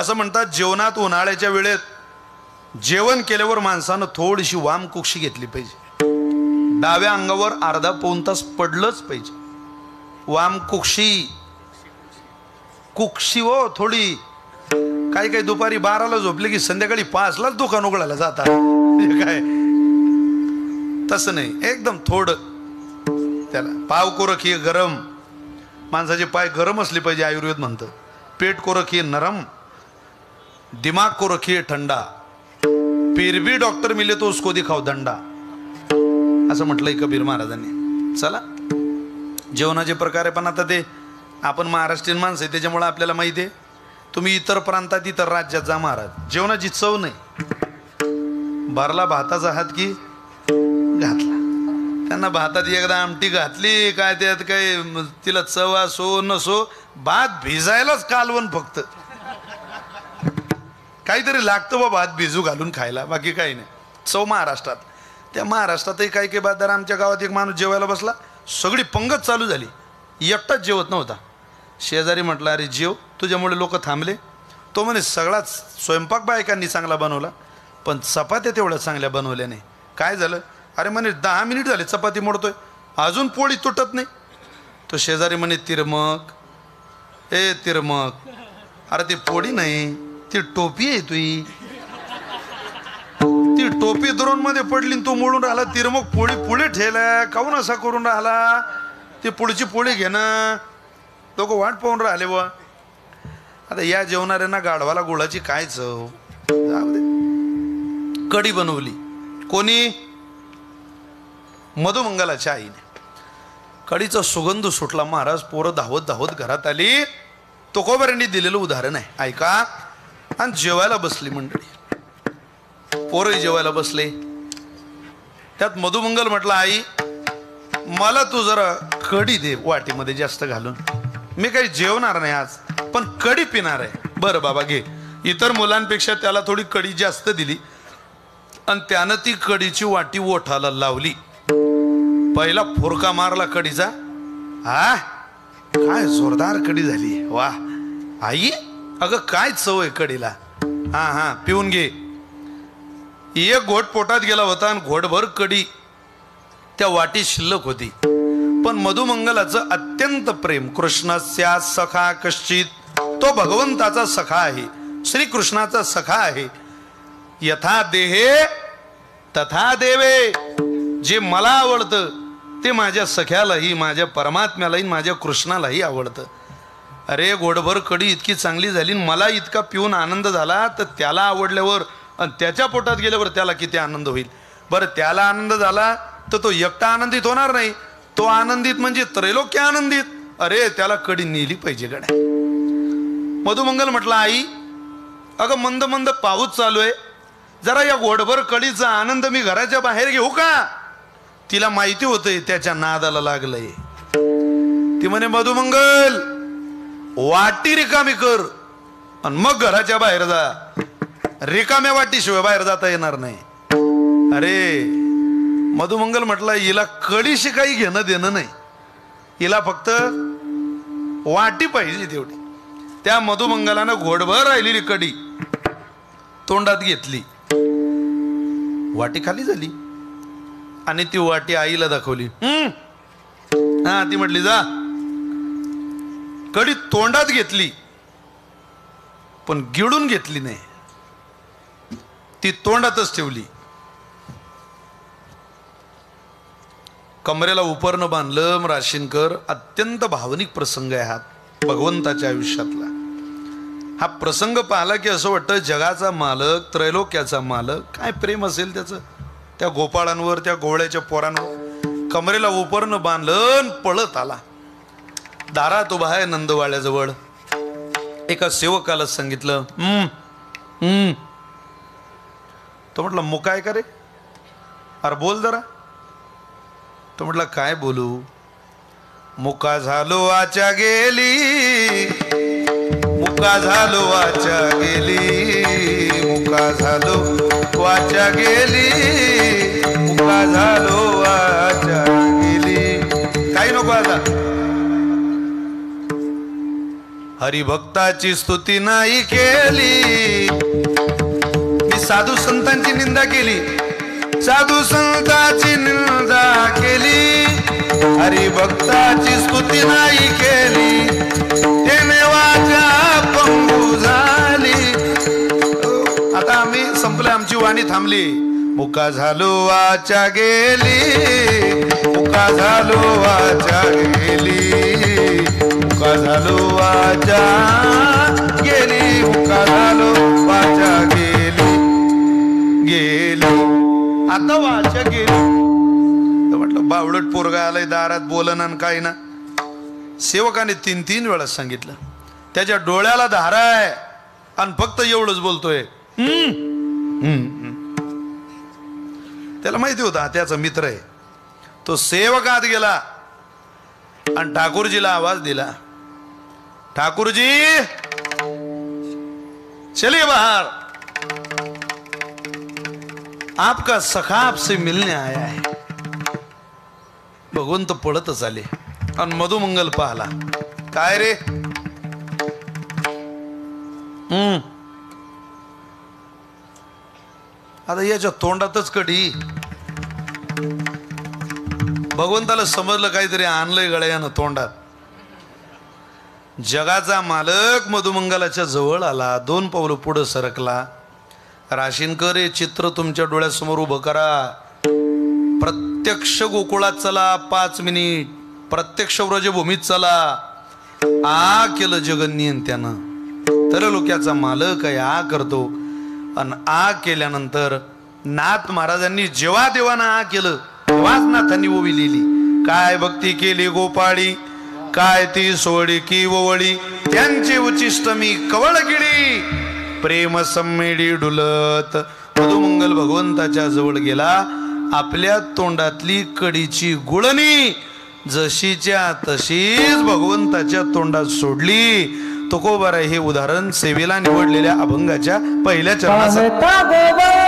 असं म्हणतात जेवणात उन्हाळ्याच्या वेळेत जेवण केल्यावर माणसानं थोडीशी वामकुक्षी घेतली पाहिजे. डाव्या अंगावर अर्धा पाऊण तास पडलंच पाहिजे. वामकुक्षी कुक्षी हो थोडी. काही दुपारी 12ला झोपले की संध्याकाळी 5लाच दुकान उघडायला जातात. काय तसं नाही, एकदम थोडं. त्याला पाव कोरखी गरम, माणसाचे पाय गरम असले पाहिजे आयुर्वेद म्हणतं. पेट को रखिए नरम, दिमाग को रखिए ठंडा, फिर भी डॉक्टर मिले तो उसको दिखाओ दंडा, असं म्हटलंय कबीर महाराजांनी. चला जेवणाचे प्रकार आहे, पण आता ते आपण महाराष्ट्रीयन माणसं आहे त्याच्यामुळे आपल्याला माहिती आहे. तुम्ही इतर प्रांतात इतर राज्यात जा महाराज, जेवणाची चव नाही. भरला भाताचा हात की घातला. त्यांना भातात एकदा आमटी घातली काय त्यात काय तिला चव असो नसो, भात भिजायलाच कालवण फक्त. काहीतरी लागतं बा भात भिजू घालून खायला, बाकी काही नाही. चव महाराष्ट्रात. त्या महाराष्ट्रातही काही काही बाजार. आमच्या गावात एक माणूस जेवायला बसला, सगळी पंगत चालू झाली, एकटाच जेवत नव्हता. शेजारी म्हटलं अरे जेव, तुझ्यामुळे लोक थांबले. तो म्हणे सगळाच स्वयंपाक बायकांनी चांगला बनवला, पण चपात्या तेवढ्या चांगल्या बनवल्या नाही. काय झालं? अरे म्हणे 10 मिनिट झाले चपाती मोडतोय, अजून पोळी तुटत नाही. तो शेजारी म्हणे तिरमक, ए तिरमक, अरे ती पोळी नाही ती टोपी आहे तुई. ती टोपी धरून मध्ये पडली, तू मोडून राहिला. तिरमक पोळी पुढे ठेवला, काहून असा करून राहिला? ती पुढची पोळी घेणं, लोक वाट पाहून राहिले बुवा. आता या जेवणाऱ्यांना गाढवाला गुळाची काय चव. कढी बनवली कोणी? मधुमंगलाच्या आईने. कढीचा सुगंध सुटला महाराज, पोरं धावत धावत घरात आली. तुकोबारांनी दिलेलं उदाहरण आहे, ऐका. आणि जेवायला बसली मंडळी, पोरही जेवायला बसले. त्यात मधुमंगल म्हटलं आई मला तू जरा कढी दे वाटीमध्ये जास्त घालून, मी काही जेवणार नाही आज पण कढी पिणार आहे. बरं बाबा घे. इतर मुलांपेक्षा त्याला थोडी कढी जास्त दिली आणि त्यानं ती कढीची वाटी ओठाला लावली. पहिला फुरका मारला कढीचा. हा काय जोरदार कढी झाली, वा आई, अगं काय चव आहे कढीला. हा हा पिऊन घे. एक घोट पोटात गेला होता आणि घोटभर कढी त्या वाटी शिल्लक होती. पण मधुमंगलाचं अत्यंत प्रेम. कृष्णस्या सखा कश्चित, तो भगवंताचा सखा आहे, श्रीकृष्णाचा सखा आहे. यथा देहे तथा देवे. जे मला आवडतं ते माझ्या सख्यालाही, माझ्या परमात्म्यालाही, माझ्या कृष्णालाही आवडतं. अरे घोडभर कढी इतकी चांगली झाली, मला इतका पिऊन आनंद झाला, तर त्याला आवडल्यावर आणि त्याच्या पोटात गेल्यावर त्याला किती आनंद होईल. बरं त्याला आनंद झाला तर तो एकटा आनंदित होणार नाही, तो आनंदित म्हणजे त्रैलोक्य आनंदित. अरे त्याला कढी नेली पाहिजे गड्या. मधुमंगल म्हटलं आई अगं मंद मंद पाऊस चालू आहे, जरा या घोडभर कढीचा आनंद मी घराच्या बाहेर घेऊ का? तिला माहिती होतंय त्याच्या नादाला लागलंय. ती म्हणे मधुमंगल वाटी रिकामी कर आणि मग घराच्या बाहेर जा, रिकाम्या वाटीशिवाय बाहेर जाता येणार नाही. अरे मधुमंगल म्हटलं हिला कढीशी काही घेणं देणं नाही, हिला फक्त वाटी पाहिजे तेवढी. त्या मधुमंगलानं घोडभर राहिलेली कढी तोंडात घेतली, वाटी खाली झाली आणि ती वाटी आईला दाखवली. हा ती म्हटली जा. कढी तोंडात घेतली पण गिळून घेतली नाही, ती तोंडातच ठेवली. कमरेला उपरणं बांधलं. राशीनकर अत्यंत भावनिक प्रसंग आहे हा भगवंताच्या आयुष्यातला. हा प्रसंग पाहिला की असं वाटतं जगाचा मालक, त्रैलोक्याचा मालक, काय प्रेम असेल त्याचं त्या गोपाळांवर, त्या गोवळ्याच्या पोरांवर. कमरेला उपरणं बांधलं पळत आला. दारात उभा आहे नंदवाळ्याजवळ. एका सेवकाला सांगितलं तो म्हटलं मुकाय का रे, अरे बोल जरा. तो म्हटलं काय बोलू, मुका झालो वाचा गेली, मुका झालो वाचा गेली, मुका झालो वाचा गेली, मुका झालो वाचा गेली. काही नको आता. हरिभक्ताची स्तुती नाही केली, मी साधू संतांची निंदा केली, साधू संतांची निंदा केली, हरिभक्ताची स्तुती नाही केली, त्याने वाचा पंगू झाली. आता आम्ही संपलं, आमची वाणी थांबली. मुका झालो वाचा गेली, मुका झालो वाचा गेली, मुका झालो वाचा गेली, मुका झालो वाचा गेली गेली. आता वाचा गेली तर म्हटलं बावळट पोरगा आलाय दारात, बोलना काही ना. सेवकाने 3 वेळा सांगितलं, त्याच्या डोळ्याला धारा आहे आणि फक्त एवढंच बोलतोय. त्याला माहिती होता त्याचा मित्र आहे. तो सेवकात गेला आणि ठाकूरजीला आवाज दिला, ठाकूरजी चलिए बाहर, आपका सखा आपसे मिलने आया है. भगवंत पळतच आले आणि मधुमंगल पाहला. काय रे? आता याच्या तोंडातच कधी भगवंताला समजलं काहीतरी आणलंय गळ्यानं तोंडात. जगाचा मालक मधुमंगलाच्या जवळ आला, 2 पावलं पुढे सरकला. राशीनकर, हे चित्र तुमच्या डोळ्यासमोर उभं करा. प्रत्यक्ष गोकुळात चला 5 मिनिट, प्रत्यक्ष व्रजभूमीत चला. आ केलं जगन्नियन त्यानं, तर लोक्याचा मालक आहे आ करतो. आणि आ केल्यानंतर नाथ महाराजांनी जेव्हा देवानं आ केलं तेव्हाच नाथांनी ओवी लिहिली. काय भक्ती केली गोपाळी, काय ती सोडी की ओवळी, त्यांची उचिष्ट मी कवळ गिळी, प्रेम सम्मेडी डुलत. मधुमंगल भगवंताच्या जवळ गेला, आपल्या तोंडातली कडीची गुळणी जशीच्या तशीच भगवंताच्या तोंडात सोडली. तुकोबारा हे उदाहरण सेवेला निवडलेल्या अभंगाच्या पहिल्या चरणाचं. Bye.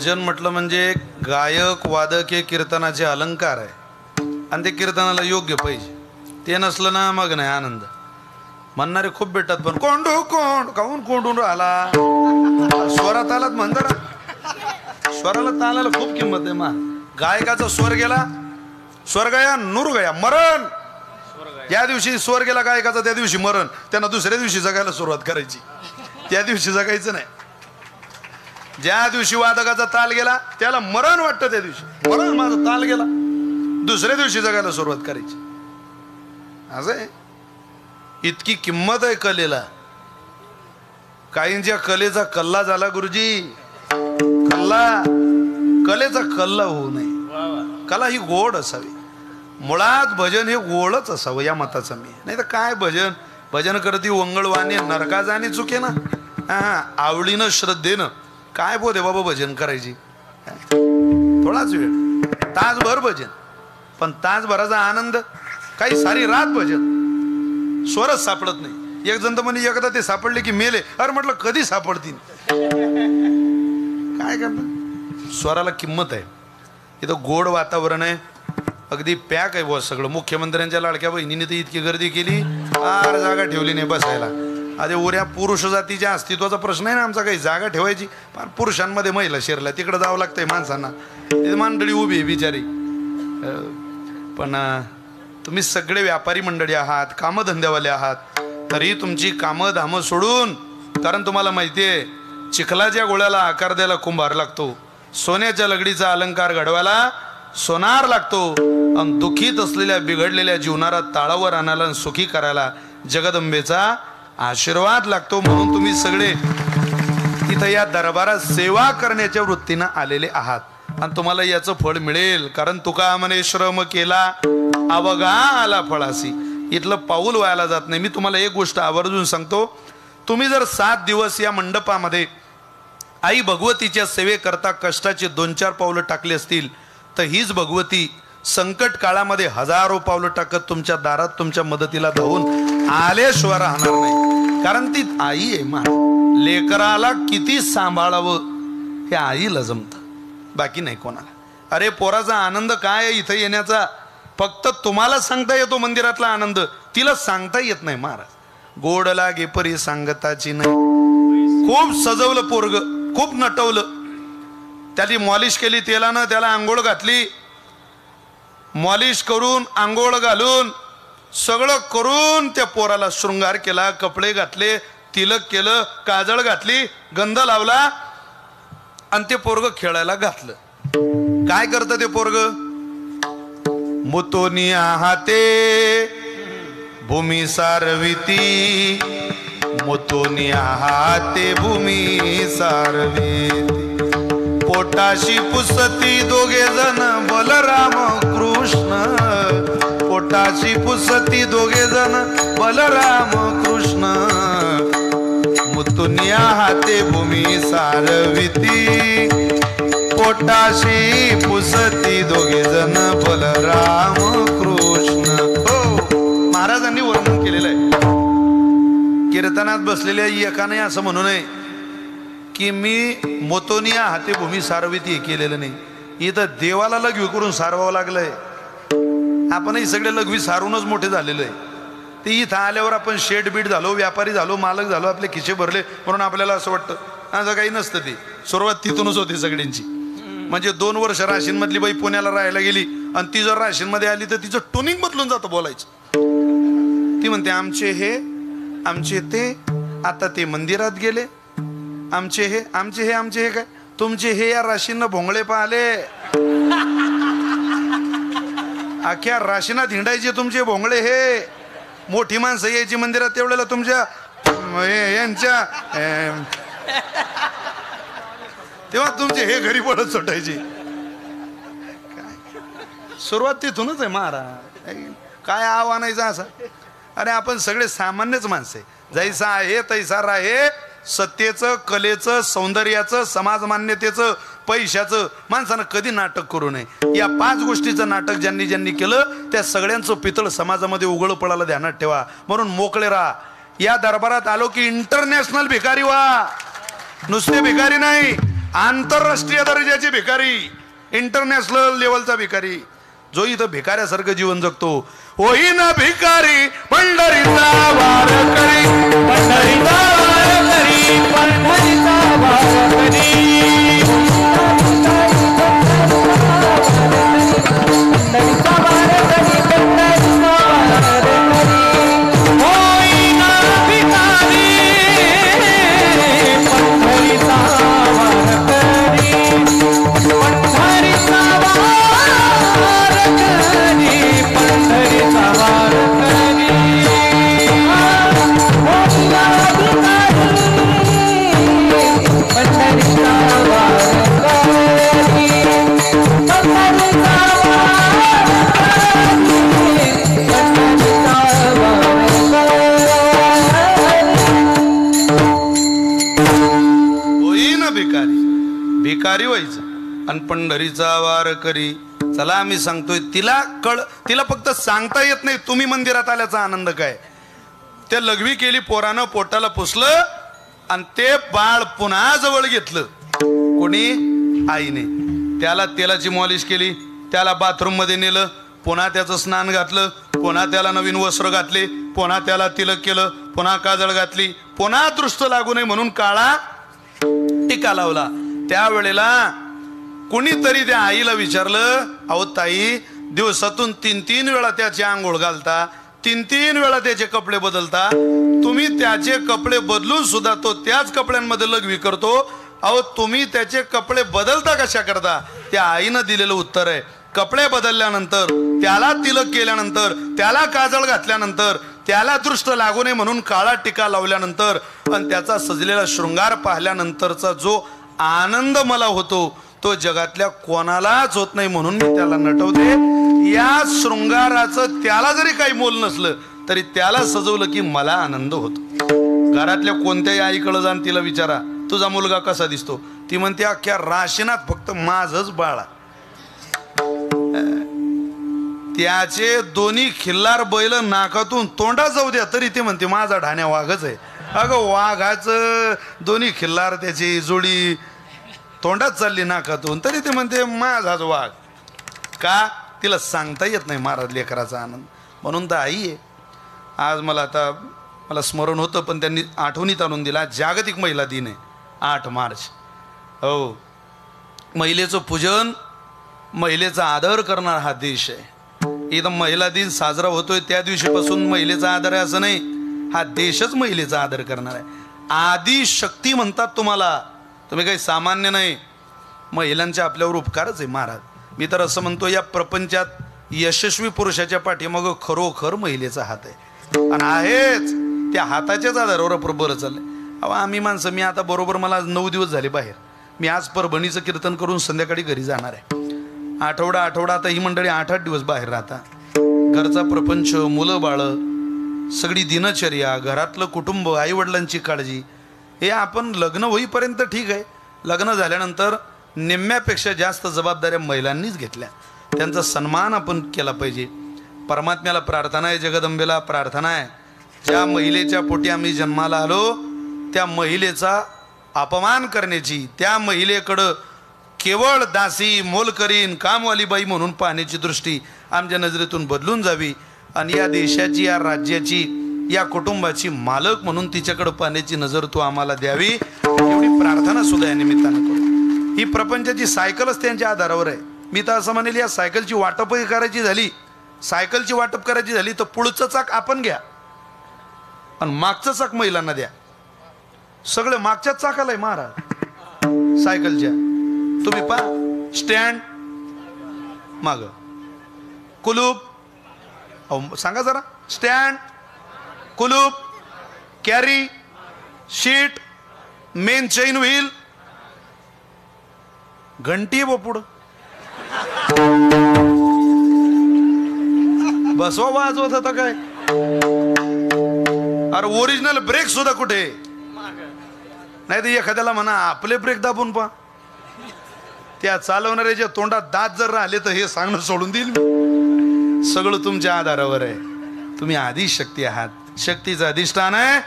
भजन म्हटलं म्हणजे गायक वादक हे कीर्तनाचे अलंकार आहे आणि ते कीर्तनाला योग्य पाहिजे. ते नसलं ना मग नाही आनंद. म्हणणारे खूप भेटतात पण कोंडू कोंड काहून कोंडून राहिला. स्वरात आलात म्हणता ना, स्वराला तालाला खूप किंमत आहे. मा गायकाचा स्वर गेला, स्वर गया नूर गया, मरण. ज्या दिवशी स्वर गेला गायकाचा त्या दिवशी मरण. त्यांना दुसऱ्या दिवशी जगायला सुरुवात करायची, त्या दिवशी जगायचं नाही. ज्या दिवशी वादकाचा ताल गेला त्याला मरण वाटतं, त्या दिवशी मरण माझा ताल गेला, दुसऱ्या दिवशी जगायला सुरुवात करायची. असं आहे. इतकी किंमत आहे कलेला. काहींच्या कलेचा कल्ला झाला गुरुजी. कल्ला, कलेचा कल्ला होऊ नये. कला ही गोड असावी. मुळात भजन हे गोडच असावं या मताचा मी. नाही तर काय भजन, भजन करती वंगळवाणी नरका जाणे चुके ना. हा आवडीनं श्रद्धेनं काय बोधे बाबा भजन करायची. थोडाच वेळ, तासभर भजन, पण तासभराचा आनंद काही सारी रात भजन. स्वरच सापडत नाही. एक जण तर म्हणे एकदा ते सापडले की मेले. अरे म्हटलं कधी सापडतील. काय करणार. स्वराला किंमत आहे. इथं गोड वातावरण आहे, अगदी पॅक आहे बॉस सगळं. मुख्यमंत्र्यांच्या लाडक्या बहिणीने तर इतकी गर्दी केली, फार जागा ठेवली नाही बसायला. अरे उऱ्या पुरुष जातीच्या अस्तित्वाचा प्रश्न आहे ना आमचा, काही जागा ठेवायची. फार पुरुषांमध्ये महिला शिरल्या, तिकडं जावं लागतंय माणसांना. तिथे मंडळी उभी आहे बिचारी. पण तुम्ही सगळे व्यापारी मंडळी आहात, कामधंद्यावाले आहात, तरी तुमची कामं धामं सोडून, कारण तुम्हाला माहिती आहे चिखलाच्या गोळ्याला आकार द्यायला कुंभार लागतो, सोन्याच्या लगडीचा अलंकार घडवायला सोनार लागतो, आणि दुःखीत असलेल्या बिघडलेल्या जीवनाला ताळावर आणायला आणि सुखी करायला जगदंबेचा आशीर्वाद लागतो. म्हणून तुम्ही सगळे इथं या दरबारात सेवा करण्याच्या वृत्तीनं आलेले आहात आणि तुम्हाला याचं फळ मिळेल. कारण तुका म्हणे श्रम केला अवघा आला फळासी. इथलं पाऊल व्हायला जात नाही. मी तुम्हाला एक गोष्ट आवर्जून सांगतो, तुम्ही जर 7 दिवस या मंडपामध्ये आई भगवतीच्या सेवेकरता कष्टाचे 2-4 पावलं टाकले असतील तर हीच भगवती संकट काळामध्ये हजारो पावलं टाकत तुमच्या दारात तुमच्या मदतीला धावून आल्याशिवाय राहणार नाही. कारण ती आई आहे. मा लेकराला किती सांभाळावं हे आईला जमतं, बाकी नाही कोणाला. अरे पोराचा आनंद काय आहे इथं येण्याचा, फक्त तुम्हाला सांगता येतो मंदिरातला आनंद, तिला सांगता येत नाही. महाराज गोड लागे परी सांगताची नाही. खूप सजवलं पोरग, खूप नटवलं, त्याची मॉलिश केली तेलानं, त्याला आंघोळ घातली, मॉलिश करून आंघोळ घालून सगळं करून त्या पोराला शृंगार केला, कपडे घातले, तिलक केलं, काजळ घातली, गंध लावला आणि ते पोरग खेळायला घातलं. काय करतं ते पोरग, मुतोनी हाते भूमी सारविती, मुतोनी हाते भूमी सारविती, पोटाशी पुसती दोघे जण बलराम कृष्ण, पोटाशी पुसती दोघे जण बलराम कृष्ण, मुतुनिया हाते भूमी सारविती, पोटाशी पुसती दोघे जण बलराम कृष्ण. हो, महाराजांनी वर्णन केलेलं आहे. कीर्तनात बसलेल्या एकाने असं म्हणू नये की मी मोतोनिया हाते भूमी सारविती केलेलं नाही. इथं देवाला लघवी करून सारवावं लागलंय. आपणही सगळे लघवी सारूनच मोठे झालेलो आहे. ते इथं आल्यावर आपण शेड बीट झालो, व्यापारी झालो, मालक झालो, आपले खिशे भरले म्हणून आपल्याला असं वाटतं. असं काही नसतं. ते सुरुवात तिथूनच होती सगळ्यांची. म्हणजे 2 वर्ष राशीनमधली बाई पुण्याला राहायला गेली आणि ती जर राशीनमध्ये आली तर तिचं टोनिंग बदलून जातं बोलायचं. ती म्हणते आमचे हे, आमचे ते, आता ते मंदिरात गेले, आमचे हे, आमचे हे, आमचे हे काय, तुमचे हे या राशीनं भोंगळे पाहिले, अख्ख्या राशीनात हिंडायचे तुमचे भोंगळे. हे मोठी माणसं यायची मंदिरात तेवढ्याला तुमच्या यांच्या तेव्हा तुमचे हे घरी पडत सुटायचे. सुरुवात तिथूनच आहे महाराज. काय आव्हानायचं असं. अरे आपण सगळे सामान्यच माणसं आहे. जैसा आहे तैसा राहे. सत्तेचं, कलेचं, सौंदर्याचं, समाज मान्यतेचं, पैशाचं माणसानं कधी नाटक करू नये. या 5 गोष्टीचं नाटक ज्यांनी ज्यांनी केलं त्या सगळ्यांचं पितळ समाजामध्ये उघड पडायला ध्यानात ठेवा. म्हणून मोकळे राहा. या दरबारात आलो की इंटरनॅशनल भिकारी व्हा, नुसते भिकारी नाही. आंतरराष्ट्रीय दर्जाचे भिकारी, इंटरनॅशनल लेवलचा भिकारी, जो इथं भिकाऱ्यासारखं जीवन जगतो. होईना भिकारी पंढरीचा वारकरी, पंढरीचा वारकरी, पंढरीचा वारकरी. भिकारी व्हायचं आणि पंढरीचा वारकरी. चला आम्ही सांगतोय, तिला फक्त सांगता येत नाही तुम्ही मंदिरात आल्याचा आनंद काय. ते लघवी केली पोरानं, पोटाला पुसलं आणि ते बाळ पुन्हा जवळ घेतलं. कोणी? आईने. त्याला तेलाची मॉलिश केली, त्याला बाथरूम मध्ये नेलं, पुन्हा त्याचं स्नान घातलं, पुन्हा त्याला नवीन वस्त्र घातले, पुन्हा त्याला तिलक केलं, पुन्हा काजळ घातली, पुन्हा दृष्ट लागू नये म्हणून काळा टिका लावला. त्यावेळेला कुणीतरी त्या आईला विचारलं, अहो ताई, दिवसातून 3-3 वेळा त्याची आंघोळ घालता, 3-3 वेळा त्याचे कपडे बदलता, तुम्ही त्याचे कपडे बदलून सुद्धा तो त्याच कपड्यांमध्ये लघवी करतो, अहो तुम्ही त्याचे कपडे बदलता कशा करता. त्या आईनं दिलेलं उत्तर आहे, कपडे बदलल्यानंतर, त्याला तिलक केल्यानंतर, त्याला काजळ घातल्यानंतर, त्याला दृष्ट लागू नये म्हणून काळा टिका लावल्यानंतर आणि त्याचा सजलेला शृंगार पाहिल्यानंतरचा जो आनंद मला होतो तो जगातल्या कोणालाच होत नाही, म्हणून मी त्याला नटवते. या शृंगाराचं त्याला जरी काही मोल नसलं तरी त्याला सजवलं की मला आनंद होतो. घरातल्या कोणत्याही आईकडे जाऊन तिला विचारा, तुझा मुलगा कसा दिसतो, ती म्हणते अख्ख्या राशीनात फक्त माझच बाळा. त्याचे दोन्ही खिल्लार बैल नाकातून तोंडात जाऊ द्या तरी ते म्हणते माझा ढाण्या वाघच आहे. अगं वाघाचं दोन्ही खिल्लार त्याची जोडी तोंडात चालली नाकातून तरी ते म्हणते माझाच वाघ. का? तिला सांगता येत नाही महाराज लेकराचा आनंद. म्हणून तर आई आहे. आज मला स्मरण होतं पण त्यांनी आठवणीत आणून दिला, जागतिक महिला दिन आहे 8 मार्च. हो, महिलेचं पूजन, महिलेचा आदर करणारा हा देश आहे. इथं महिला दिन साजरा होतोय त्या दिवशीपासून महिलेचा आदर आहे असं नाही, हा देशच महिलेचा आदर करणार आहे. आदी शक्ती म्हणतात तुम्हाला, तुम्ही काही सामान्य नाही. महिलांचे आपल्यावर उपकारच आहे महाराज. मी तर असं म्हणतो, या प्रपंचात यशस्वी पुरुषाच्या पाठीमागं खरोखर महिलेचा हात आहे आणि आहेच. त्या हाताच्याच आधारावर बरं चाललंय. अहो आम्ही माणसं, मी आता बरोबर मला 9 दिवस झाले बाहेर. मी आज परभणीचं कीर्तन करून संध्याकाळी घरी जाणार आहे. आठवडा आता ही मंडळी 8-8 दिवस बाहेर राहता. घरचा प्रपंच, मुलं बाळं, सगळी दिनचर्या, घरातलं कुटुंब, आईवडिलांची काळजी, हे आपण लग्न होईपर्यंत ठीक आहे. लग्न झाल्यानंतर निम्म्यापेक्षा जास्त जबाबदाऱ्या महिलांनीच घेतल्या. त्यांचा सन्मान आपण केला पाहिजे. परमात्म्याला प्रार्थना आहे, जगदंबेला प्रार्थना आहे, ज्या महिलेच्या पोटी आम्ही जन्माला आलो त्या महिलेचा अपमान करण्याची, त्या महिलेकडं केवळ दासी, मोलकरीण, कामवाली बाई म्हणून पाहण्याची दृष्टी आमच्या नजरेतून बदलून जावी आणि या देशाची, या राज्याची, या कुटुंबाची मालक म्हणून तिच्याकडे पाहण्याची नजर तू आम्हाला द्यावी, एवढी प्रार्थना सुद्धा या निमित्तानं करू. ही प्रपंचाची सायकलच त्यांच्या आधारावर आहे. मी तर असं म्हणेल, या सायकलची वाटप करायची झाली तर पुढचं चाक आपण घ्या आणि मागचं चाक महिलांना द्या. सगळं मागच्याच चाकाला आहे महाराज सायकलच्या. तुम्ही पहा, स्टँड माग, कुलूप, सांगा जरा, स्टँड, कुलूप, कॅरी, शीट, मेन चैन व्हील, घंटी व पुढं बसवा वाजवत होता काय. अरे ओरिजिनल ब्रेक सुद्धा कुठे नाही. तर एखाद्याला म्हणा आपले ब्रेक दाबून पहा. त्या चालवणाऱ्याच्या तोंडात दात जर राहिले तर हे सांगणं सोडून देईल. सगळं तुमच्या आधारावर आहे. तुम्ही आधी शक्ती आहात, शक्तीचं अधिष्ठान आहे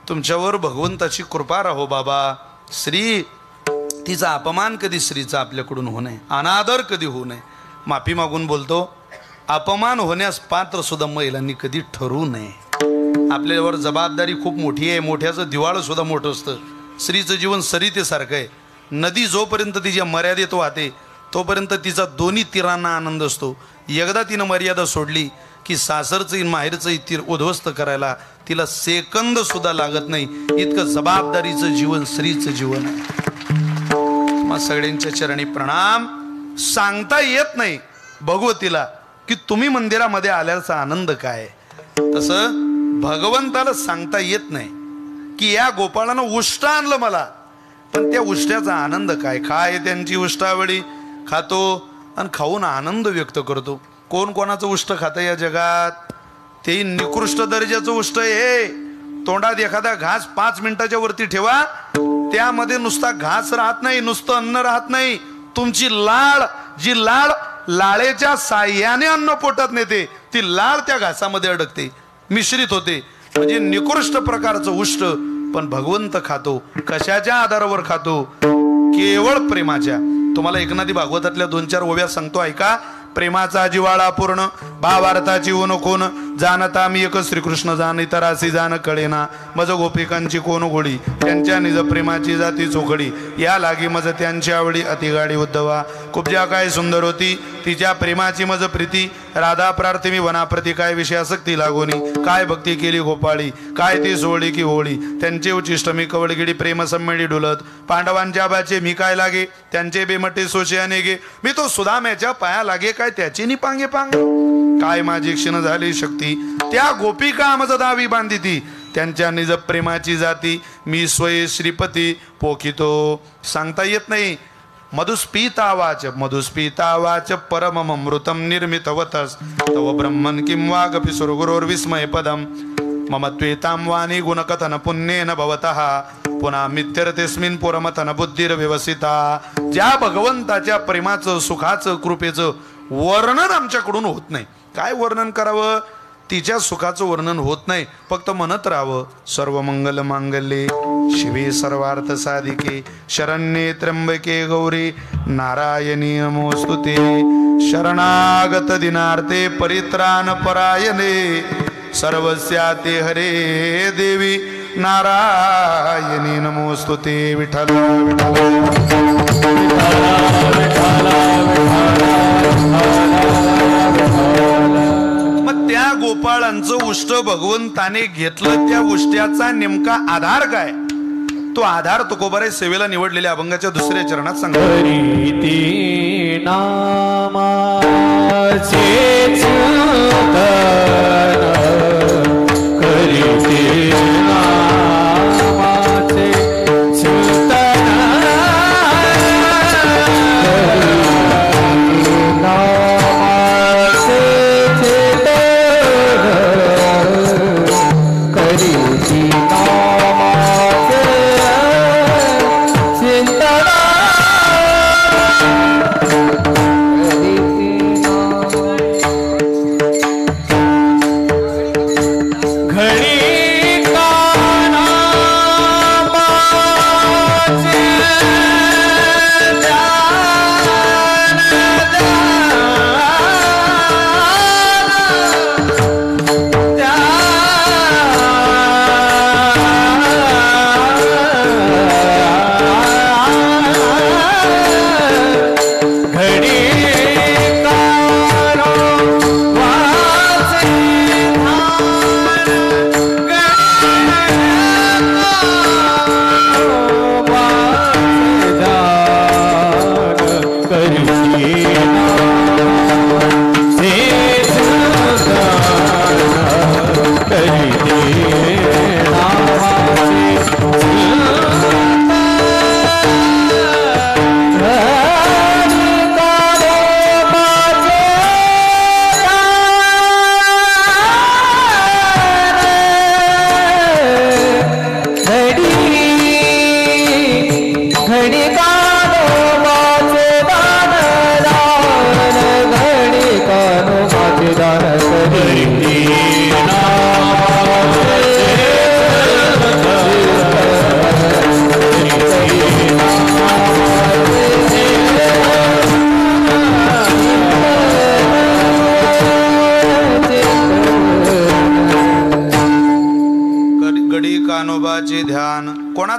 तुमच्यावर. भगवंताची कृपा राहो बाबा. श्री तिचा अपमान कधी स्त्रीचा आपल्याकडून होऊ नये, अनादर कधी होऊ नये. माफी मागून बोलतो, अपमान होण्यास पात्र सुद्धा महिलांनी कधी ठरवू नये. आपल्यावर जबाबदारी खूप मोठी आहे. मोठ्याचं दिवाळं सुद्धा मोठं असतं. स्त्रीचं जीवन सरितेसारखं आहे. नदी जोपर्यंत तिच्या मर्यादेत वाहते तोपर्यंत तिचा दोन्ही तीरांना आनंद असतो. एकदा तिनं मर्यादा सोडली की सासरचं माहेरचं तीर उद्ध्वस्त करायला तिला सेकंद सुद्धा लागत नाही. इतकं जबाबदारीचं जीवन स्त्रीचं जीवन आहे. मग सगळ्यांच्या चरणी प्रणाम. सांगता येत नाही भगवतीला की तुम्ही मंदिरामध्ये आल्याचा आनंद काय. तसं भगवंताला सांगता येत नाही की या गोपाळानं उष्ट आणलं मला, पण त्या उष्ट्याचा आनंद काय. काय त्यांची उष्टावळी खातो आणि खाऊन आनंद व्यक्त करतो. कोण कोणाचं उष्ट खातं या जगात. ते निकृष्ट दर्जाचं उष्ट आहे. तोंडात एखादा घास 5 मिनिटाच्या वरती ठेवा, त्यामध्ये नुसता घास राहत नाही, नुसतं अन्न राहत नाही. तुमची लाळ, जी लाळ लाळेच्या साह्याने अन्न पोटात नेते, ती लाळ त्या घासामध्ये अडकते, मिश्रित होते. म्हणजे निकृष्ट प्रकारचं उष्ट. पण भगवंत खातो. कशाच्या आधारावर खातो. केवळ प्रेमाच्या. तुम्हाला एकनाथी भागवतातल्या 2-4 ओव्या सांगतो ऐका. प्रेमाचा जिवाळा पूर्ण, भावार्थाची ऊन कोण, जानता मी एक श्रीकृष्ण जाण, इतरासी जाण कळेना, मज गोपिकांची कोण गोडी, त्यांच्या निज प्रेमाची जाती चोखडी, या लागी मज त्यांची आवडी अतिगाडी उद्धवा. कुब्जा काय सुंदर होती, तिच्या प्रेमाची मज प्रीती, राधा प्रार्थी मी वनाप्रती, काय विषयासक्ती लागोनी, काय भक्ती केली गोपाळी, काय ती सोहळी की होळी, त्यांचे उचिष्ट मी कवडगिडी, प्रेम सम्मेळी डुलत, पांडवांच्या बाचे मी काय लागे, त्यांचे बेमटे सोचे अनेगे, मी तो सुदाम्याच्या पाया लागे, काय त्याची नि पांगे पांग, काय माझी क्षीण झाली शक्ती, त्या गोपिका मज दावी बांधिती, त्यांच्या निज प्रेमाची जाती, मी स्वय श्रीपती पोखितो. सांगता येत नाही. मधुस्पीतावाच मधुस्पीतावाच परममृतम निर्मितवतस तव ब्रह्मन् किं वागपि सुरगुरोर्विस्मय पदम मम त्वेतां वाणी गुणकथन पुण्येन भवतः पुन्हा मित्यरतेस्मिन् पुरमतन बुद्धिर्व्यवसिता. ज्या भगवंताच्या प्रेमाचं, सुखाचं, कृपेचं वर्णन आमच्याकडून होत नाही. काय वर्णन करावं. तिच्या सुखाचं वर्णन होत नाही. फक्त म्हणत राहावं, सर्व मंगल मांगल्ये शिवे सर्वार्थ साधिके शरण्ये त्र्यंबके गौरी नारायणी नमोस्तुते. शरणागत दिनार्थे परित्राण परायणे सर्वस्याते हरे देवी नारायणी नमोस्तुते. विठ्ठल मग त्या गोपाळांचं उष्ट भगवंताने घेतलं. त्या उष्ट्याचा नेमका आधार काय. तो आधार तुकोबाराय सेवेला निवडलेल्या अभंगाच्या 2ऱ्या चरणात सांगतो.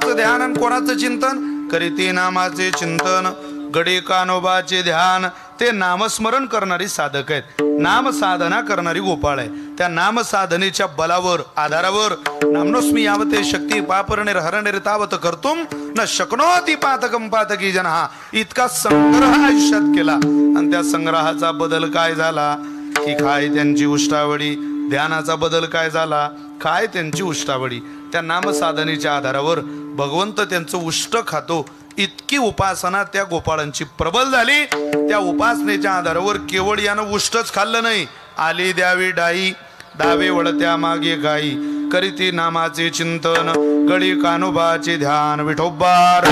नामाचं ध्यान आणि कोणाचं चिंतन करीती नामाचे चिंतन गडी कानोबाचे ध्यान ते नामस्मरण करणारी साधक आहेत नाम साधना करणारी गोपाळ आहे त्या नाम साधनेच्या बलावर आधारावर नामनोस्मी यावते शक्ती पापरणेर हरणेर तावत करतुम न शक्नोती पातकम पातकी जनहा इतका संग्रह आयुष्यात केला आणि त्या संग्रहाचा बदल काय झाला की काय त्यांची उष्टावळी ध्यानाचा बदल काय झाला काय त्यांची उष्टावळी त्या नामसाधनेच्या आधारावर भगवंत त्यांचं उष्ट खातो इतकी उपासना त्या गोपाळांची प्रबल झाली त्या उपासनेच्या आधारावर केवळ यानं उष्टच खाल्लं नाही आली द्यावी डाई डावे वळत्या मागे गाई करीती नामाचे चिंतन गडी कानोबाचे ध्यान विठोबार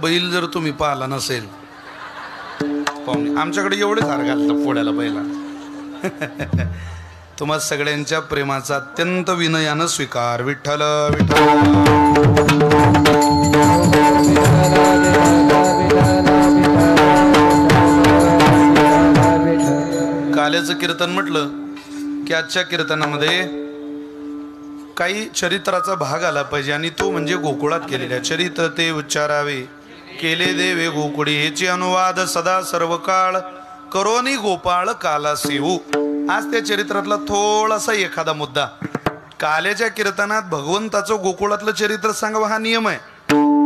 बैल जर तुम्ही पाहिला नसेल पाहुणे आमच्याकडे एवढेच हार घालतात पोळ्याला बैला तुम्हा सगळ्यांच्या प्रेमाचा अत्यंत विनयानं स्वीकार विठ्ठल विठ्ठल काल्याचं कीर्तन म्हटलं की आजच्या कीर्तनामध्ये काही चरित्राचा भाग आला पाहिजे आणि तो म्हणजे गोकुळात केलेला चरित्र ते उच्चारावे केले देवे गोकुळी हेचे अनुवाद सदा सर्व काळ करोनी गोपाळ काला सेवू आज त्या चरित्रातला थोडासा एखादा मुद्दा काल्याच्या कीर्तनात भगवंताचं गोकुळातलं चरित्र सांगावं हा नियम आहे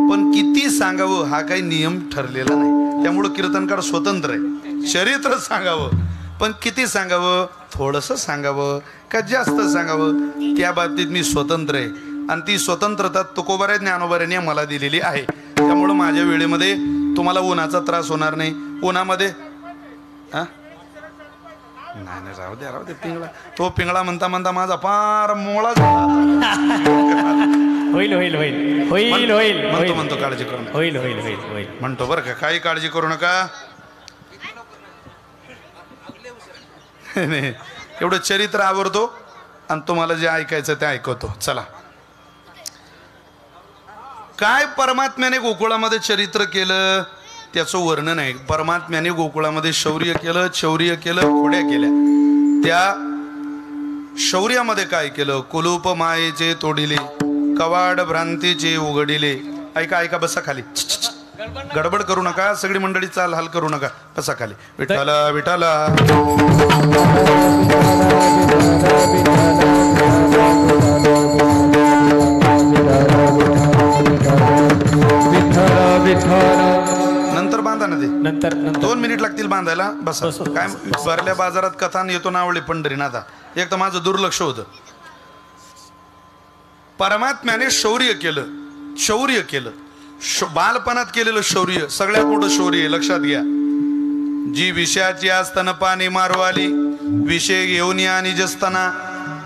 पण किती सांगावं हा काही नियम ठरलेला नाही त्यामुळे कीर्तनकार स्वतंत्र आहे चरित्र सांगावं पण किती सांगावं थोडंसं सांगावं का जास्त सांगावं त्या बाबतीत मी स्वतंत्र आहे आणि ती स्वतंत्रता तुकोबाऱ्या ज्ञानोबाऱ्यांनी मला दिलेली आहे त्यामुळं माझ्या वेळेमध्ये तुम्हाला उन्हाचा त्रास होणार नाही उन्हामध्ये नाही राहू दे पिंगळा तो पिंगळा म्हणता म्हणता माझा फार मोळा झाला होईल होईल होईल होईल होईल म्हणतो म्हणतो काळजी करू नका. होईल होईल होईल होईल म्हणतो बरं का, काही काळजी करू नका. एवढं चरित्र आवडतो आणि तुम्हाला जे ऐकायचं ते ऐकवतो. चला, काय परमात्म्याने गोकुळामध्ये चरित्र केलं त्याचं वर्णन आहे. परमात्म्याने गोकुळामध्ये शौर्य केलं, शौर्य केलं, खोड्या केल्या. त्या शौर्यामध्ये काय केलं? कुलूप मायेचे तोडिले, कवाड भ्रांतीचे उघडिले. ऐका ऐका, बसा खाली, गडबड करू नका, सगळी मंडळी चाल हाल करू नका, बसा खाली. विठाला विठाला नंतर बांधा ना ते, नंतर 2 मिनिट लागतील बांधायला. बसा. काय भरल्या बाजारात कथा येतो नावळे पंढरीनाथा. एक तर माझं दुर्लक्ष होतं. परमात्म्याने शौर्य केलं, शौर्य केलं. बालपणात केलेलं शौर्य सगळ्यात मोठं शौर्य आहे, लक्षात घ्या. जी विषयाची असताना पाणी मारू आली, विषय घेऊन या निजस्ताना,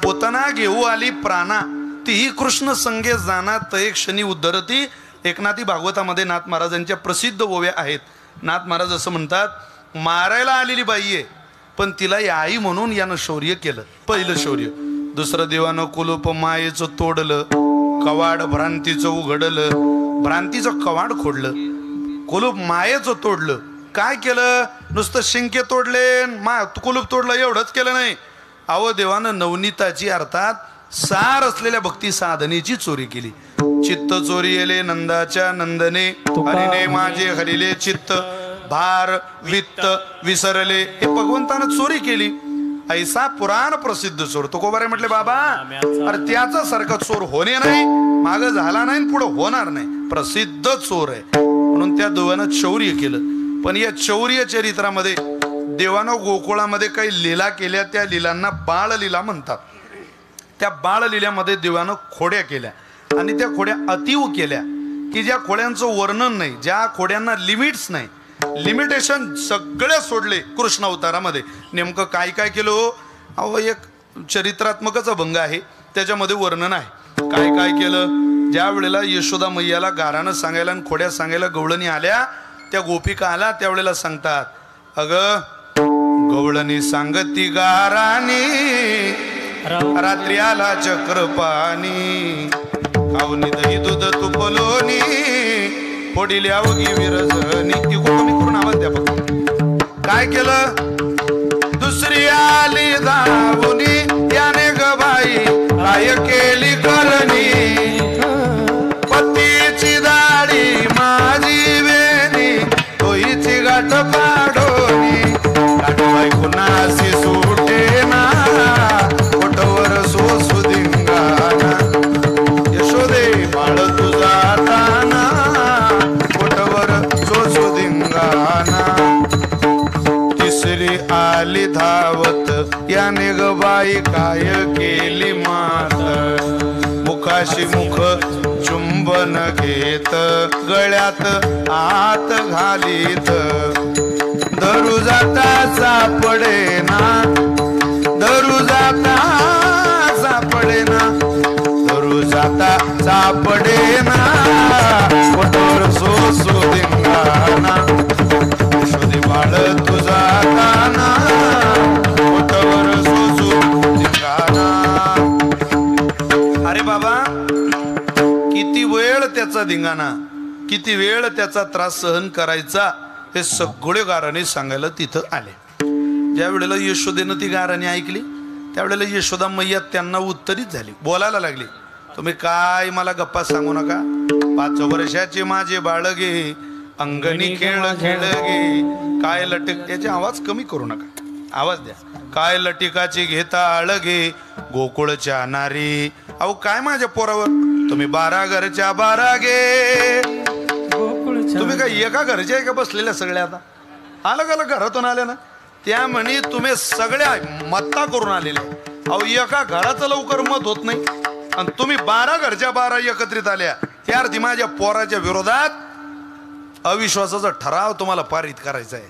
पोतना घेऊ आली प्राणा, तीही कृष्ण संगे जाना तय क्षणी उद्धरती. एकनाथी भागवतामध्ये नाथ महाराजांच्या प्रसिद्ध ओव्या आहेत. नाथ महाराज असं म्हणतात, मारायला आलेली बाई आहे पण तिला आई म्हणून यानं शौर्य केलं, पहिलं शौर्य. दुसरं, देवानं कुलूप मायेचं तोडलं, कवाड भ्रांतीचं उघडलं, भ्रांतीचं कवाड खोडलं, कुलूप मायेचं तोडलं. काय केलं? नुसतं शिंके तोडले, कुलूप तोडलं एवढंच केलं नाही. अहो, देवानं नवनीताची अर्थात सार असलेल्या भक्ती साधनेची चोरी केली. चित्त चोरी येले नंदाच्या नंदने, हरिने माझे हरिले चित्त, भार वित्त विसरले. हे भगवंतानं चोरी केली. ऐसा पुराण प्रसिद्ध चोर. तुकोबारे म्हटले, बाबा अरे त्याचा सारखा चोर होणे नाही, माग झाला नाही, पुढे होणार नाही, प्रसिद्ध चोर आहे. म्हणून त्या देवानं शौर्य केलं. पण या शौर्य चरित्रामध्ये देवानं गोकुळामध्ये काही लीला केल्या, त्या लीलांना बाळलीला म्हणतात. त्या बाळलील्यामध्ये देवानं खोड्या केल्या आणि त्या खोड्या अतिव केल्या की ज्या खोड्यांचं वर्णन नाही, ज्या खोड्यांना लिमिट्स नाही, लिमिटेशन सगळे सोडले कृष्ण अवतारामध्ये. नेमकं काय काय केलं? अहो, एक चरित्रात्मकच अभंग आहे, त्याच्यामध्ये वर्णन आहे. काय काय केलं? ज्या वेळेला यशोदा मैयाला गारानं सांगायला आणि खोड्या सांगायला गवळणी आल्या, त्या गोपिका आल्या, त्यावेळेला सांगतात, अगं गवळणी सांगती गारानी, रात्री आला चक्रपाणी, खाऊनी दही दूध तुपलोनी, फोडिली अवघी विरजनी. कमी करून आवाज द्या फक्त. काय केलं? दुसरी आली धावुनी, याने ग बाई काय केली करणी, पतीची दाढी माझी वेणी, तोहीची गाठ पाडोनी, गाठ बाई कुणाशी सुटे ना, कोटवर सोसू धिंगाणा, यशोदे बाळ तुझा ताना, कोटवर सोसू धिंगाणा. तिसरी आली धावत, याने ग बाई काय केली मात, मुखाशी मुख चुंबन घेत, गळ्यात आत घालीत, धरू जाता सापडे ना, धरू जाता सापडे ना, धरू जाता सापडे ना, कोटवर सोसू धिंगाणा, यशोदे बाळ तुझा ताना, कोटवर सोसू धिंगाणा. अरे बाबा, किती वेळ त्याचा धिंगाणा, किती वेळ त्याचा त्रास सहन करायचा, हे सगळे गाराने सांगायला तिथं आले. ज्या वेळेला यशोदेनं ती गाराने ऐकली, त्यावेळेला यशोदा मैया त्यांना उत्तरित झाली, बोलायला लागली, तुम्ही काय मला गप्पा सांगू नका. 5 वर्षाचे माझे बाळगे, अंगणी खेळ खेळ गे, काय लटक, याचे आवाज कमी करू नका, आवाज द्या. काय लटिकाची घेता आळगे, गोकुळच्या नारी. अहो, काय माझ्या पोरावर तुम्ही 12 घरच्या 12 गे. तुम्ही काय एका घरच्या आहे का बसलेल्या सगळ्या? आता अलग अलग घरातून आल्या ना, त्या म्हणे तुम्ही सगळ्या मत्ता करून आलेले. अहो, एका घराचं लवकर मत होत नाही आणि तुम्ही 12 घरच्या 12 एकत्रित आल्या. त्या अर्थी माझ्या पोराच्या विरोधात अविश्वासाचा ठराव तुम्हाला पारित करायचा आहे,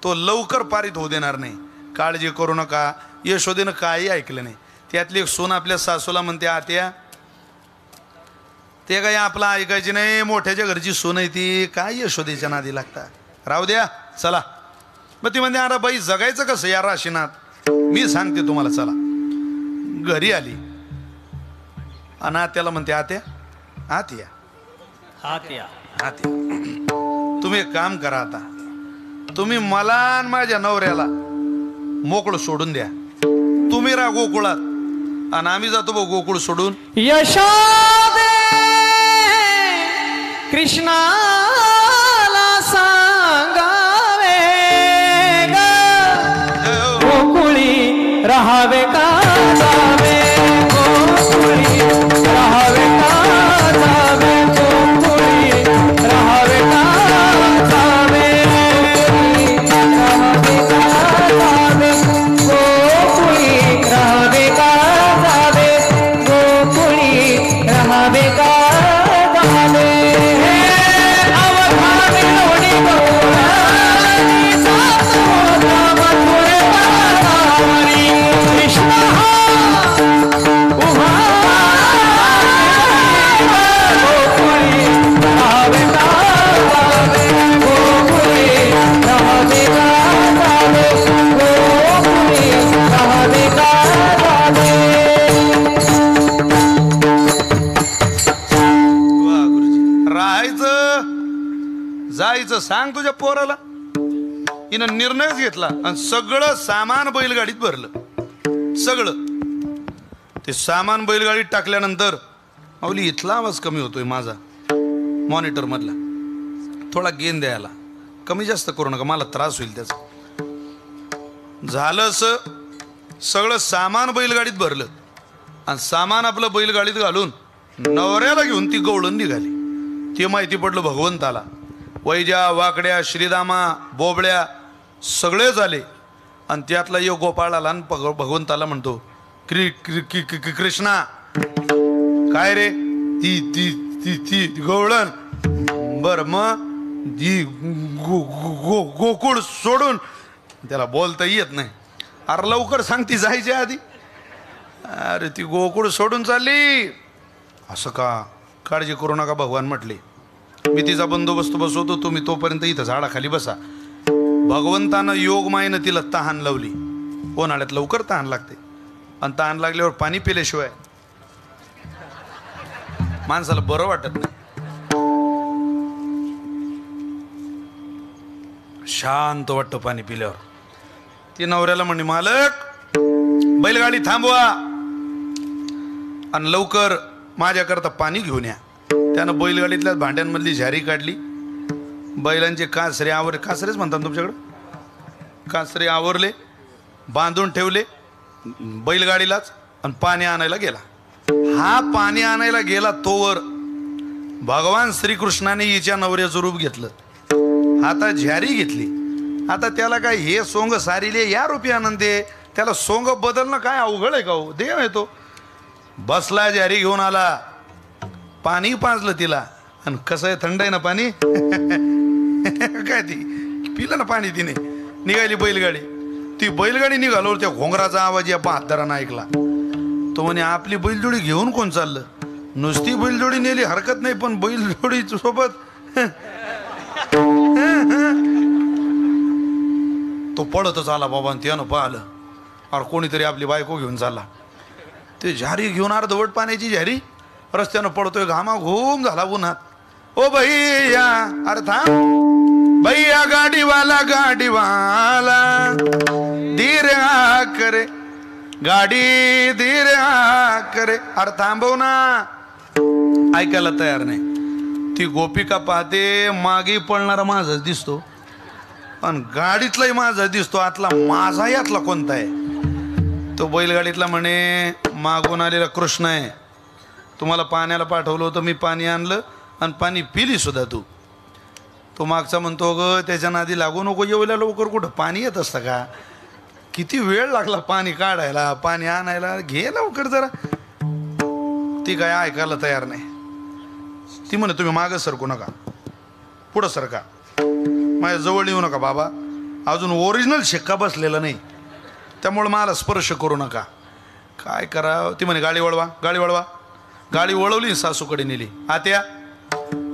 तो लवकर पारित होऊ देणार नाही. काळजी करू नका. यशोदेनं काही ऐकलं नाही. त्यातली एक सून आपल्या सासूला म्हणते, आत्या ते काही आपला ऐकायची नाही. मोठ्याच्या घरची सून आहे ती, काय यशोदेच्या नादी लागता. राहू द्या, चला. मग ती म्हणते अरे बाई जगायचं कसं या राशीनाथ, मी सांगते तुम्हाला, चला. घरी आली आणि आत्याला म्हणते आत्या आत या. आत या. तुम्ही एक काम करा, आता तुम्ही मला आणि माझ्या नवऱ्याला मोकळं सोडून द्या. तुम्ही राहा गोकुळात आणि आम्ही जातो बघ गोकुळ सोडून. यशोदे कृष्णाला सांगावे ग, गोकुळी राहावे का जावे, गोकुळी राहावे का जावे, गोकुळी राहावे का जावे, राहावे का जावे, गोकुळी राहावे का जावे, गोकुळी राहावे का जावे. अवधाने लोणी गौराणी सासोदा मथुरे वारी, कृष्ण उभा गोकुळी राहावे का जावे, गोकुळी राहावे का जावे, गोकुळी राहावे का जावे. वा गुरुजी, राहायचं जायचं सांग तुझ्या पोराला. हिनं निर्णयच घेतला आणि सगळं सामान बैलगाडीत भरलं. सगळं ते सामान बैलगाडीत टाकल्यानंतर अवली इथला आवाज कमी होतोय माझा मॉनिटर मधला, थोडा गेन द्यायला, कमी जास्त करू नका, मला त्रास होईल त्याचा. झालं असं, सगळं सामान बैलगाडीत भरलं आणि सामान आपलं बैलगाडीत घालून नवऱ्याला घेऊन ती गवळण निघाली. ते माहिती पडलं भगवंताला. वैजा वाकड्या श्रीदामा बोबड्या सगळे झाले आणि त्यातला यो गोपाळ आला आणि भगवंताला म्हणतो कृष्णा काय रे ती ती ती ती गवळण. बर मग ती गोकुळ सोडून, त्याला बोलता येत नाही. अरे लवकर सांग ती जायच्या आधी. अरे ती गोकुळ सोडून चालली. असं का? काळजी करू नका, भगवान म्हटले मी तिचा बंदोबस्त बसवतो, तुम्ही तोपर्यंत इथं झाडाखाली बसा. भगवंतानं योगमायेनं तिला तहान लावली. उन्हाळ्यात लवकर तहान लागते आणि तहान लागल्यावर पाणी पिल्याशिवाय माणसाला बरं वाटत नाही. शांत वाटतं पाणी पिल्यावर. ती नवऱ्याला म्हणे मालक बैलगाडी थांबवा आणि लवकर माझ्याकरता पाणी घेऊन या. त्यानं बैलगाडीतल्या भांड्यांमधली झारी काढली, बैलांचे कासरे आवरले, कासरेच म्हणतात तुमच्याकडं, कासरे आवरले, बांधून ठेवले बैलगाडीलाच आणि पाणी आणायला गेला. हा पाणी आणायला गेला तोवर भगवान श्रीकृष्णाने हिच्या नवऱ्याचं रूप घेतलं, हातात झारी घेतली. आता त्याला काय हे सोंग सारीले या रूपी आनंदे, त्याला सोंग बदलणं काय अवघड आहे का हो? देव आहे तो. बसला, जारी घेऊन आला, पाणी पाजलं तिला आणि कसं आहे थंड आहे ना पाणी काय ती पिलं ना पाणी तिने. निघाली बैलगाडी. ती बैलगाडी निघालो त्या घोंगराचा आवाज या बहादरानं ऐकला. तो म्हणे आपली बैलजोडी घेऊन कोण चाललं? नुसती बैलजोडी नेली हरकत नाही, पण बैलजोडी सोबत तो पळतच आला बाबा. त्यानं पाहिलं अरे कोणीतरी आपली बायको घेऊन चालला. ते झारी घेऊन अर्धवट पाण्याची झारी रस्त्यानं पडतोय, घामा घूम झाला उन्हात. ओ भैया, अरे थांब भैया, गाडीवाला धीर आ करे, गाडी धीर आ करे. अरे थांबव ना. ऐकायला तयार नाही. ती गोपिका पाहते, मागे पळणारा माझाच दिसतो आणि गाडीतलाही माझा दिसतो. आतला माझा यातला कोणता आहे? तो बैलगाडीतला म्हणे मागून आलेला कृष्ण आहे, तुम्हाला पाण्याला पाठवलं होतं, मी पाणी आणलं आणि पाणी पिली सुद्धा तू. तो मागचा म्हणतो ग त्याच्या नादी लागू नको, एवढ्या लवकर कुठं पाणी येत असतं का? किती वेळ लागला पाणी काढायला, पाणी आणायला, घे लवकर जरा. ती काय ऐकायला तयार नाही. ती म्हणे तुम्ही मागं सरकू नका, पुढं सरका, माझ्या जवळ येऊ नका बाबा, अजून ओरिजिनल शिक्का बसलेला नाही, त्यामुळे मला स्पर्श करू नका. काय करा? ती म्हणे गाडी वळवा, गाडी वळवा. गाडी वळवली सासूकडे नेली. आत्या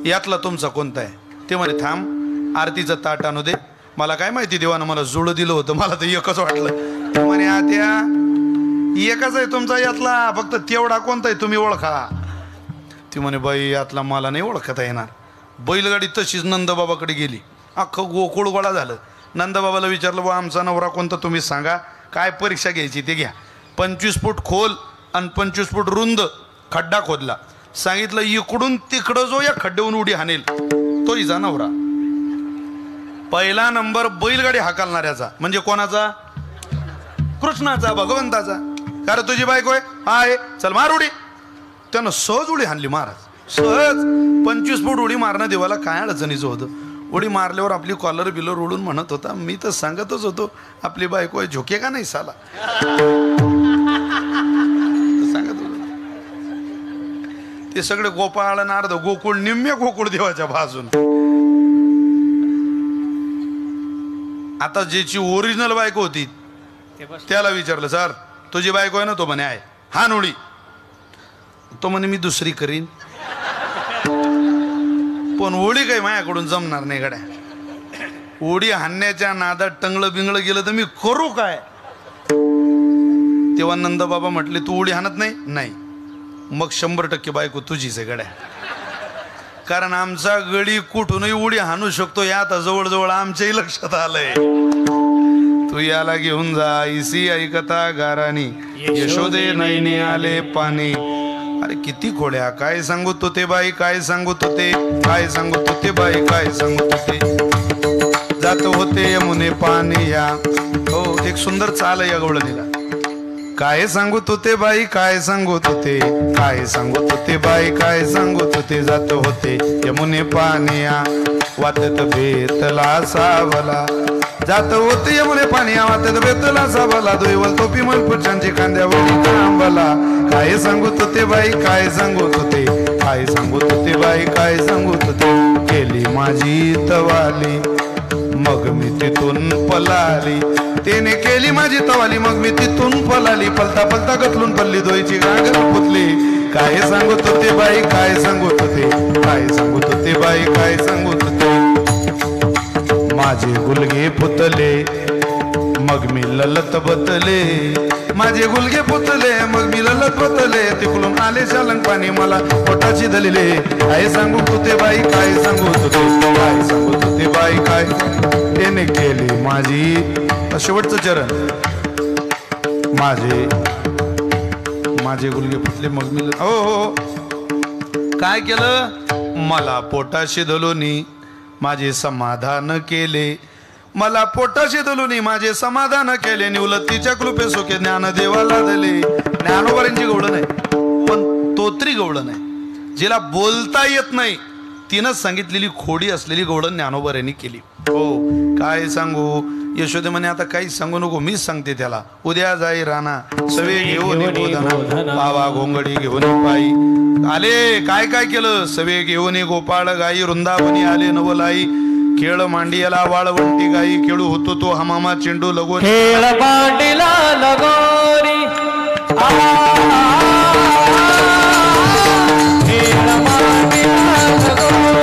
यातला तुमचा कोणता आहे? ते म्हणे थांब आरतीचं ताट आणू दे. मला काय माहिती देवानं मला जुळं दिलं होतं, मला तर एकच वाटलं. ते म्हणे आत्या एकच आहे तुमचा यातला, फक्त तेवढा कोणता आहे तुम्ही ओळखा. ती म्हणे बाई यातला मला नाही ओळखता येणार. बैलगाडी तशीच नंदबाबाकडे गेली. अख्खं गोकुळ गोळा झालं. नंदबाबाला विचारलं बा आमचा नवरा कोणता तुम्ही सांगा, काय परीक्षा घ्यायची ते घ्या. 25 फूट खोल आणि 25 फूट रुंद खड्डा खोदला. सांगितलं इकडून तिकडं जो या खड्ड्याहून उडी हाणेल तो हिचा नवरा. पहिला नंबर बैलगाडी हाकलणाऱ्याचा, म्हणजे कोणाचा? कृष्णाचा, भगवंताचा. कारण तुझी बायको आहे, हाय चल मार उडी. त्यानं सहज उडी हाणली महाराज, सहज. 25 फूट उडी मारणं देवाला काय अडचणीचं होतं. उडी मारल्यावर आपली कॉलर बिलर उडून म्हणत होता, मी तर सांगतच होतो आपली बायको आहे, झोके का नाही साला. सांगत होतो ते सगळे गोपाळ नारद गोकुळ निम्म्या गोकुळ देवाच्या बाजून. आता ज्याची ओरिजिनल बायको होती त्याला विचारलं सर तुझी बायको आहे ना? तो म्हणे आहे. हा उडी. तो म्हणे मी दुसरी करीन, पण उडी काही माझ्याकडून जमणार नाही गड्या. उडी हाणण्याच्या नादात टंगळं बिंगळं गेलं तर मी करू काय? तेव्हा नंदबाबा म्हटले तू उडी हाणत नाही? नाही. मग 100% बायको तुझीच आहे गड्या. कारण आमचा गडी कुठूनही उडी हाणू शकतो या आता जवळजवळ आमच्याही लक्षात आलंय. तू याला घेऊन जा इसी ऐकता गारानी यशोदे नैने आले पाणी. अरे किती खोड्या, काय सांगू तो ते बाई, काय सांगू तो ते, काय सांगू तो ते बाई, काय सांगू तो ते. जात होते यमुने पाणी या. हो एक सुंदर चाल आहे या गवळणीला. काय सांगू तो ते बाई, काय सांगू तो ते, काय सांगू तो ते बाई, काय सांगू तो ते. जात होते यमुने पाणी या वाटत बेतला सावला. जात होते यमुने पाणी या वाटत बेतला सावला. दोईवल टोपी मल पुच्छांची खांद्यावरी कांबला. काय सांगू तो ते बाई, काय सांगू तो ते, काय सांगू तो ते बाई, काय सांगू तो ते. केली माझी तवाली मग मी तिथून पलाली. त्याने केली माझी तवाली मग मी तिथून पलाली. पलता पलता गतलून पल्ली दोयची गागर पुतली. काय सांगू तो ते बाई, काय सांगू तो ते, काय सांगू तो ते बाई, काय सांगू तो ते. माझे गुलगे पुतले मग मी ललत बतले. माझे गुलगे पुतले मग मी ललत बतले. तिकडून आले शालंग पाणी मला पोटाची दलिले. काय सांगू तो ते बाई, काय सांगू तो ते, काय सांगू तो ते बाई, काय. त्याने केली माझी. शेवटचं चरण. माझे गुलगे पुतले मग मी हो हो काय केलं? मला पोटाशी दलोनी माझे समाधान केले. मला पोटाशी दलोनी माझे समाधान केले. निवलतीच्या कृपे सुखे ज्ञान देवाला दिले. ज्ञानोबारांची गवळण आहे पण तोत्री गवळण आहे. जिला बोलता येत नाही तिनं सांगितलेली खोडी असलेली गवळण ज्ञानोबारांनी केली. हो काय सांगू. यशोदे म्हणे आता काही सांगू नको, मीच सांगते त्याला. उद्या जाई राणा सवे घेऊन बाबा घोंगडी घेऊन पायी आले. काय काय केलं? सवे घेऊन गोपाळ गाई वृंदावनी आले नवलाई. खेळ मांडियाला वाळवंटी गाई खेळू होतो तो हमामा चेंडू लगोरी. खेळ मांडीला लगोरी खेळ मांडीला लगोरी.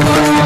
Thank you.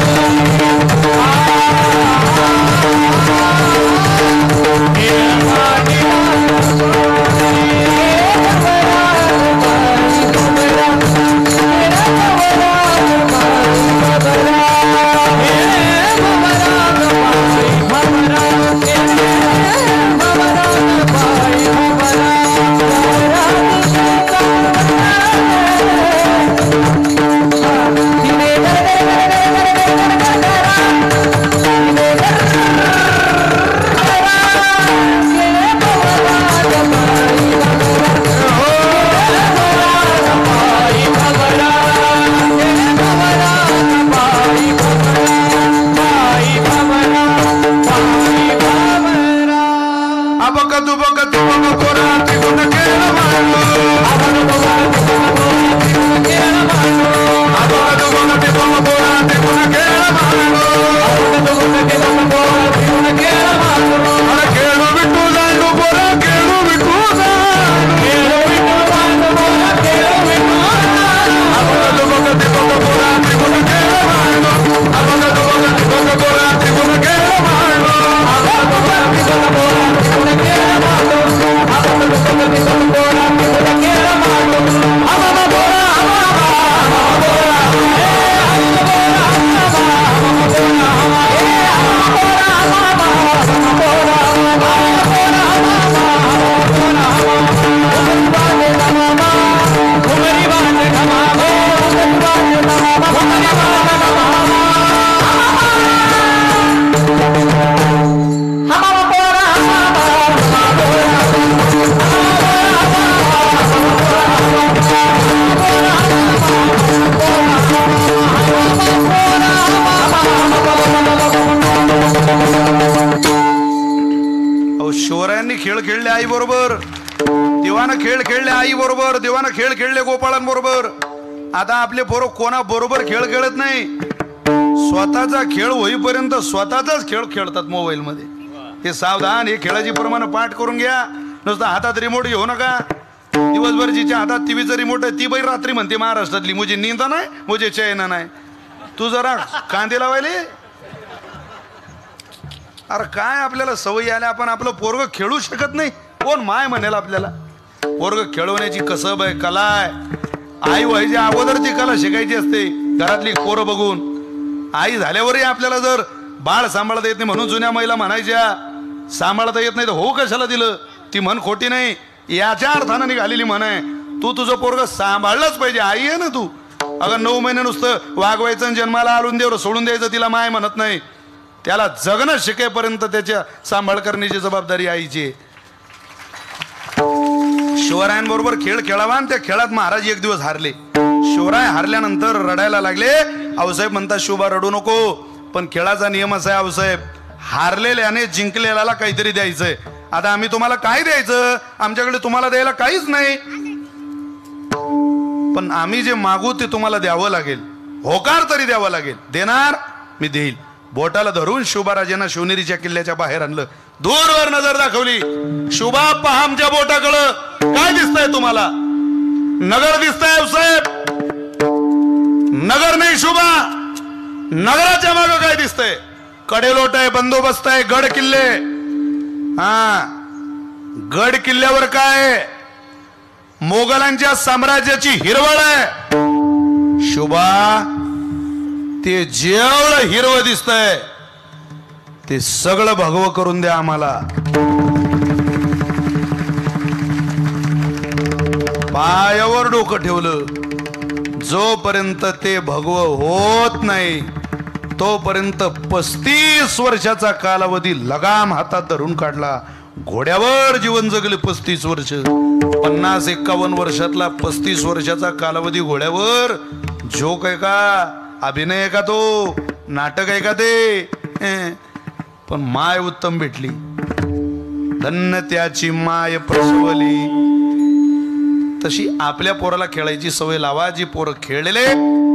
आई बरोबर, देवानं खेळ खेळले आई बरोबर, देवानं खेळ खेळले गोपाळांबरोबर. आता आपले पोरं कोणा बरोबर खेळ खेळत नाही, स्वतःचा खेळ होईपर्यंत स्वतःचाच खेळ खेळतात मोबाईल मध्ये. हे सावधान, हे खेळाची प्रमाण पाठ करून घ्या. नुसतं हातात रिमोट घेऊ नका. दिवसभर जिच्या हातात टीव्हीचं रिमोट आहे ती बाई रात्री म्हणते महाराष्ट्रातली मुझे नींद नाही, मुझे चैन नाही. तू जरा कांदे लावायले. अरे काय आपल्याला सवयी आल्या, आपण आपलं पोरग खेळू शकत नाही. कोण माय म्हणेल आपल्याला? पोरग खेळवण्याची कसब आहे, कला आहे. आई व्हायच्या अगोदर ती कला शिकायची असते, घरातली पोरं बघून. आई झाल्यावरही आपल्याला जर बाळ सांभाळता येत नाही, म्हणून जुन्या महिला म्हणायच्या सांभाळता येत नाही तर हो कशाला दिलं. ती म्हण खोटी नाही, याच्या अर्थानं निघालेली म्हण आहे. तू तुझं पोरग सांभाळलंच पाहिजे. आई आहे ना तू. अगं 9 महिने नुसतं वागवायचं, जन्माला आलून देवर सोडून द्यायचं, तिला माय म्हणत नाही. त्याला जगणं शिकेपर्यंत त्याच्या सांभाळ करण्याची जबाबदारी आईची. शिवरायांबरोबर खेळ खेळावा आणि त्या खेळात महाराज एक दिवस हारले. शिवराय हारल्यानंतर रडायला लागले. आऊसाहेब म्हणतात शिवबा रडू नको, पण खेळाचा नियम असा आहे आऊसाहेब, हारलेल्याने जिंकलेल्याला काहीतरी द्यायचंय. आता आम्ही तुम्हाला काय द्यायचं, आमच्याकडे तुम्हाला द्यायला काहीच नाही, पण आम्ही जे मागू ते तुम्हाला द्यावं लागेल, होकार तरी द्यावं लागेल. देणार? मी देईल. बोटाला धरून शिवबाराजांना शिवनेरीच्या किल्ल्याच्या बाहेर आणलं. दूरवर नजर दाखवली. शिवबा पहा आमच्या बोटाकडं काय दिसतंय तुम्हाला? नगर दिसतंय साहेब? नगर नाही शिवबा, नगराच्या मागं काय दिसतंय? कडेलोट आहे, बंदोबस्त आहे, गड किल्ले. हा, गड किल्ल्यावर काय? मोगलांच्या साम्राज्याची हिरवळ आहे. शिवबा ते जेवढं हिरवं दिसतंय ते सगळं भगवं करून द्या आम्हाला. पायावर डोकं ठेवलं. जोपर्यंत ते भगवं होत नाही तोपर्यंत 35 वर्षाचा कालावधी लगाम हातात धरून काढला. घोड्यावर जीवन जगले 35 वर्ष. 50-51 वर्षातला 35 वर्षाचा कालावधी घोड्यावर. जोक आहे का? अभिनय आहे का? तो नाटक आहे का ते? पण माय उत्तम भेटली. धन्य त्याची माय प्रसवली. तशी आपल्या पोराला खेळायची सवय लावा. जी पोरं खेळलेले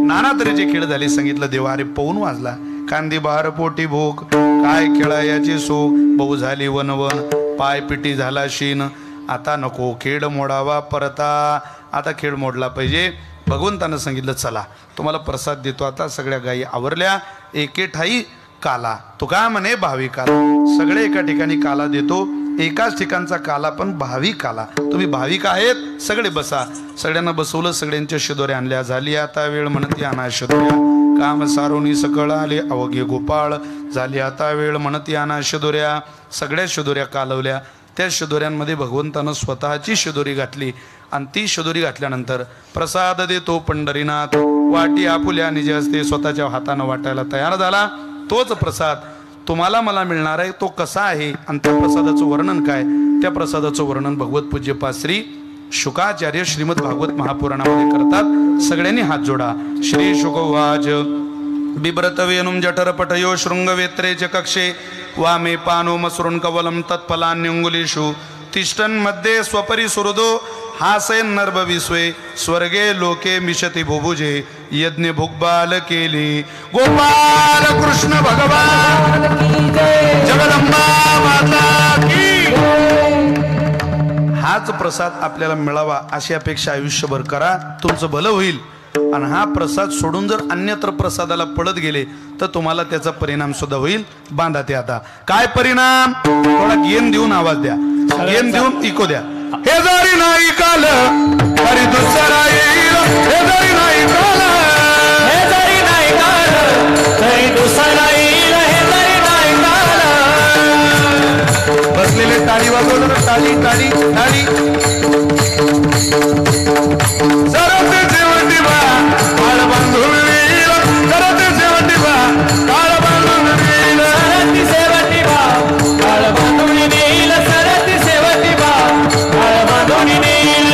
नाना तऱ्हेचे खेळ झाले सांगितलं देवा. अरे पवून वाजला. कांदी बहार पोटी भूक, काय खेळा याची सोक. बहु झाली वनवन, पाय पिटी झाला शीन. आता नको खेळ मोडावा परता. आता खेळ मोडला पाहिजे. भगवंतानं सांगितलं चला तुम्हाला प्रसाद देतो. आता सगळ्या गायी आवरल्या. एके ठाई काला. तो का म्हणे भावी काला. सगळे एका ठिकाणी काला देतो. एकाच ठिकाणचा काला पण भावी काला. तुम्ही भाविक आहेत सगळे बसा. सगळ्यांना बसवलं. सगळ्यांच्या शिदोऱ्या आणल्या. झाली आता वेळ म्हणती आणा शिदोऱ्या. काम सारोनी सकळ आले अवघे गोपाळ. झाली आता वेळ म्हणती आणा शिदोऱ्या. सगळ्या शिदोऱ्या कालवल्या. त्या शिदोऱ्यांमध्ये भगवंतानं स्वतःची शिदोरी घातली. आणि ती शिदोरी घातल्यानंतर प्रसाद देतो पंढरीनाथ. वाटी आपुल्या निजे असते स्वतःच्या हातानं वाटायला तयार झाला. तोच प्रसाद तुम्हाला मला मिळणार आहे. तो कसा आहे आणि त्या प्रसादाचं वर्णन काय? त्या प्रसादाचं वर्णन भगवत पूज्य श्री शुकाचार्य श्रीमद भागवत महापुराणामध्ये करतात. सगळ्यांनी हात जोडा. श्री शुकवाच बिभ्रत वेणुं जठर पटयो शृंगवेत्रे च कक्षे वामे पानो मसृण कवलम तत्फलान्युंगुलीषु तिष्ठन् मध्ये स्वपरी सुहृदो हासयन् नर्भविश्वे स्वर्गे लोके मिशति भुभुजे यज्ञ भुग्बाल केली. गोपाल कृष्ण भगवान जगदंबा माता की. हाच प्रसाद आपल्याला मिळावा अशी अपेक्षा आयुष्यभर करा. तुमचं भलं होईल. आणि हा प्रसाद सोडून जर अन्यत्र प्रसादाला पळत गेले तर तुम्हाला त्याचा परिणाम सुद्धा होईल. बांधा ते. आता काय परिणाम? थोडा गेम देऊन आवाज द्या. गेम देऊन इको द्या. हे जरी नाही काल तरी दुसरा येईल. हे जरी नाही काल, हे जरी नाही काल तरी दुसरा येईल. हे जरी नाही काल. बसलेले टाळी वाजवलं. टाळी टाळी टाळी. सरते जेवटी बा काळ बांधून येईल. सरते जेवटी बा काळ बांधून येईल. सरती सेवटी बा काळ बांधून येईल. सरती सेवटी बा काळ बांधून येईल.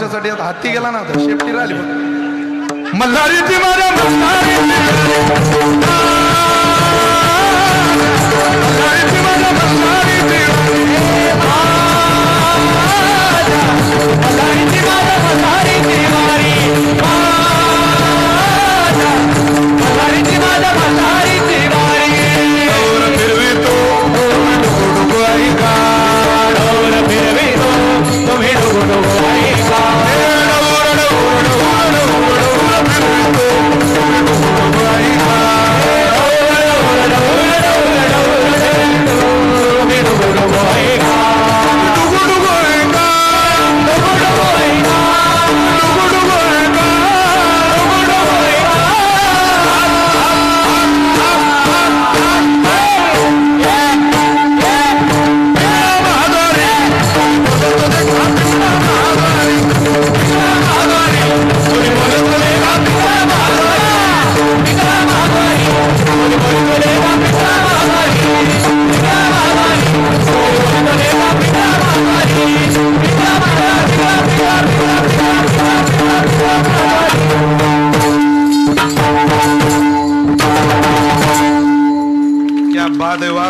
माणसासाठी आता हत्ती गेला ना आता शेपटी राहिली मल्हारी ती माझ्या मल्हारी ती माझ्या मल्हारी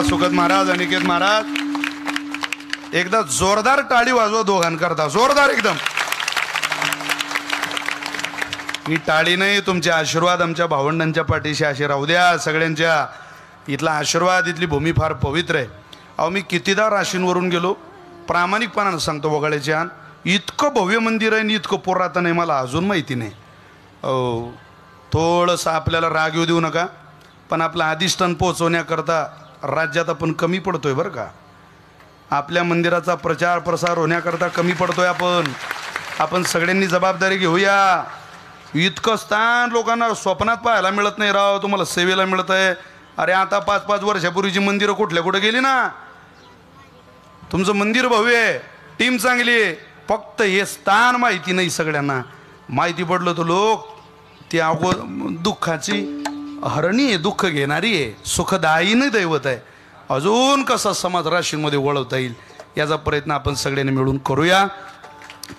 सुखद महाराज अनिकेत महाराज एकदा जोरदार टाळी वाजवा दोघांकरता जोरदार एकदम ही टाळी नाही तुमचे आशीर्वाद आमच्या भावंडांच्या पाठीशी असे राहू द्या सगळ्यांच्या इथला आशीर्वाद इथली भूमी फार पवित्र आहे अहो मी कितीदा राशींवरून गेलो प्रामाणिकपणानं सांगतो वगाळ्याच्या इतकं भव्य मंदिर आहे आणि इतकं पुरातन आहे मला अजून माहिती नाही थोडंसं आपल्याला राग येऊ देऊ नका पण आपलं अधिष्ठान पोहोचवण्याकरता राज्यात आपण कमी पडतोय बरं का आपल्या मंदिराचा प्रचार प्रसार होण्याकरता कमी पडतोय आपण सगळ्यांनी जबाबदारी घेऊया इतकं स्थान लोकांना स्वप्नात पाहायला मिळत नाही राव तुम्हाला सेवेला मिळत आहे अरे आता 5-5 वर्षापूर्वीची मंदिरं कुठे गेली ना तुमचं मंदिर भव्य आहे टीम चांगली आहे फक्त हे स्थान माहिती नाही सगळ्यांना माहिती पडलं तर लोक ते दुःखाची हरणी आहे दुःख घेणारी आहे सुखदायी नाही दैवत आहे अजून कसा समाज राशींमध्ये वळवता येईल याचा प्रयत्न आपण सगळ्यांनी मिळून करूया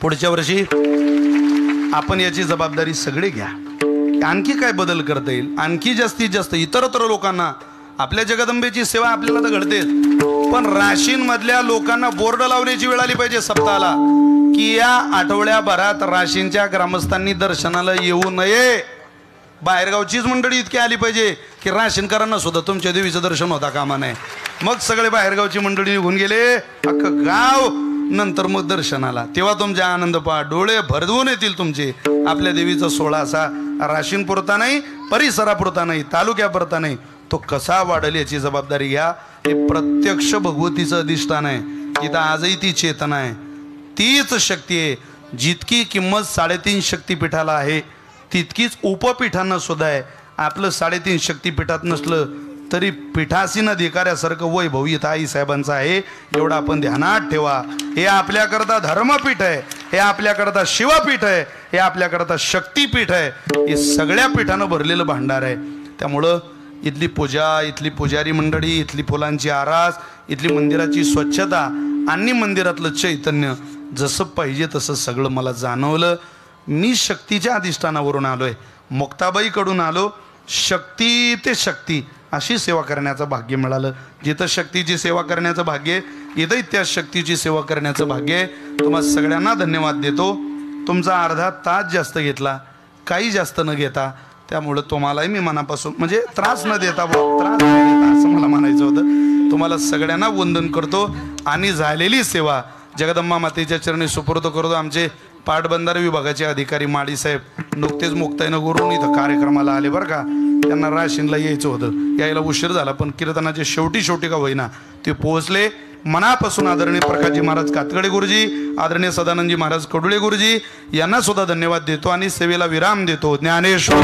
पुढच्या वर्षी आपण याची जबाबदारी सगळे घ्या आणखी काय बदल करता येईल आणखी जास्तीत जास्त इतरत्र लोकांना आपल्या जगदंबेची सेवा आपल्याला तर घडतेच पण राशींमधल्या लोकांना बोर्ड लावण्याची वेळ आली पाहिजे सप्ताहाला की या आठवड्याभरात राशींच्या ग्रामस्थांनी दर्शनाला येऊ नये बाहेरगावचीच मंडळी इतकी आली पाहिजे की राशीनकरांना सुद्धा तुमच्या देवीचं दर्शन होता कामा नये मग सगळे बाहेरगावची मंडळी निघून गेले अख्खं गाव नंतर मग दर्शनाला तेव्हा तुमच्या आनंद पहा डोळे भरवून येतील तुमचे आपल्या देवीचा सोहळा असा राशीनपुरता नाही परिसरापुरता नाही तालुक्यापुरता नाही तो कसा वाढेल याची जबाबदारी घ्या हे प्रत्यक्ष भगवतीचं अधिष्ठान आहे इथं आजही ती चेतना आहे तीच शक्ती आहे जितकी किंमत 3.5 शक्तिपीठाला आहे तितकीच उपपीठांना सुद्धा आहे आपलं 3.5 शक्तिपीठात नसलं तरी पीठासीन अधिकाऱ्यासारखं वैभव इथं आईसाहेबांचं आहे एवढं आपण ध्यानात ठेवा हे आपल्याकरता धर्मपीठ आहे हे आपल्याकरता शिवपीठ आहे हे आपल्याकरता शक्तिपीठ आहे हे सगळ्या पीठानं भरलेलं भांडार आहे त्यामुळं इथली पूजा इथली पुजारी मंडळी इथली फुलांची आरास इथली मंदिराची स्वच्छता आणि मंदिरातलं चैतन्य जसं पाहिजे तसं सगळं मला जाणवलं मी शक्तीच्या अधिष्ठानावरून आलोय मुक्ताबाईकडून आलो शक्ती ते शक्ती अशी सेवा करण्याचं भाग्य मिळालं जिथं शक्तीची सेवा करण्याचं भाग्य इथंही त्या शक्तीची सेवा करण्याचं भाग्य तुम्हा सगळ्यांना धन्यवाद देतो तुमचा अर्धा तास जास्त घेतला काही जास्त न घेता त्यामुळं तुम्हालाही मी मनापासून म्हणजे त्रास न देता त्रास न देता असं मला म्हणायचं होतं तुम्हाला सगळ्यांना वंदन करतो आणि झालेली सेवा जगदंबा मातेच्या चरणी सुपूर्द करतो आमचे पाटबंधारे विभागाचे अधिकारी माळी साहेब नुकतेच मुक्ताईनगरहून इथं कार्यक्रमाला आले बरं का त्यांना राशीनला यायचं होतं यायला उशीर झाला पण कीर्तनाचे शेवटी का होईना ते पोहोचले मनापासून आदरणीय प्रकाशजी महाराज कातकडे गुरुजी आदरणीय सदानंदजी महाराज कडुळे गुरुजी यांना सुद्धा धन्यवाद देतो आणि सेवेला विराम देतो ज्ञानेश्वर